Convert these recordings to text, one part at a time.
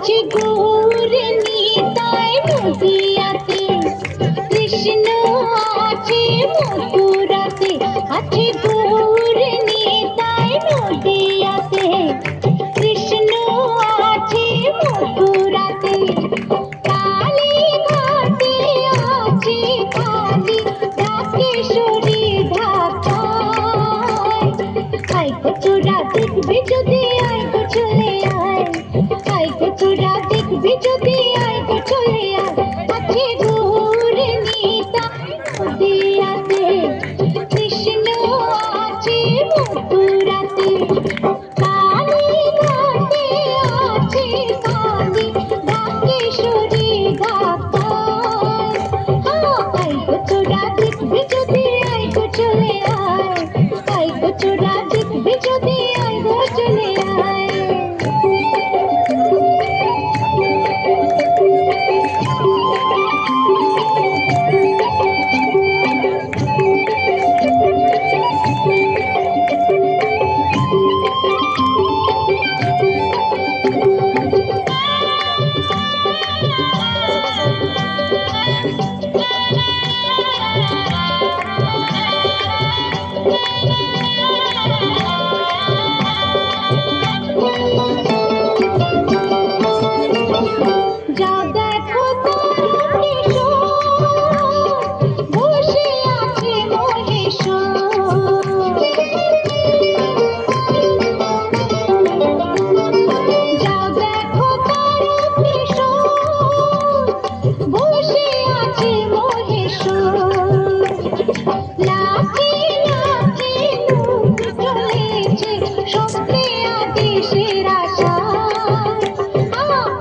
আছে গৌর নিতাই নদিয়াতে, কৃষ্ণ আছে মথুরাতে, আছে গৌর নিতাই নদিয়াতে, কৃষ্ণ আছে মথুরাতে। কালী ঘাটে আছে কালী ঢাকেশ্বরী ঢাকায়। আয় গো তোরা দেখবি যদি আয় গো চলে আয়, আয় গো তোরা দেখবি যদি আয় গো চলে আয়। আছে গৌর নিতাই নদিয়াতে, কৃষ্ণ আছে মথুরাতে। কালী ঘাটে আছে কালী ঢাকেশ্বরী ঢাকায়। আয় গো তোরা দেখবি যদি আয় গো চলে আয়, আয় গো তোরা দেখবি যদি আয় গো চলে আয়। যাও দেখো তারকেশ্বর, বসে আছে মহেশ্বর। যাও দেখো তারকেশ্বর, বসে আছে মহেশ্বর। লাচে লাচে লোক চলেছে স্বপ্নে আদেশের আশায়।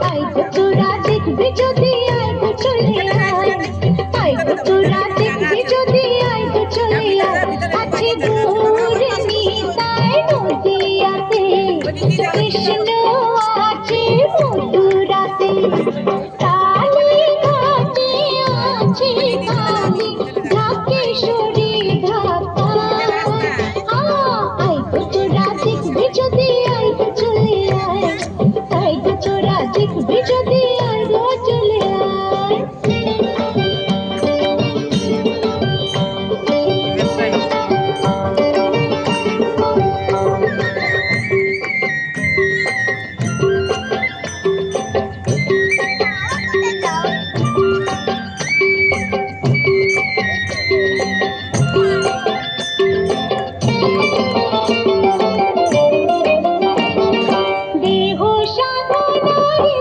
আয় গো তোরা দেখবি যদি আয় গো চলে আয়, আয় গো তোরা দেখবি যদি আয় গো চলে আয়। আছে গৌর নিতাই নদিয়াতে, কৃষ্ণ আছে মথুরাতে। কালী ঘাটে আছে কালী ঢাকেশ্বরী ঢাকায়। আয় গো তোরা দেখবি যদি আয় গো চলে আয়, আয় গো তোরা দেখবি যদি আয় গো চলে আয়। দেহ সাধনায়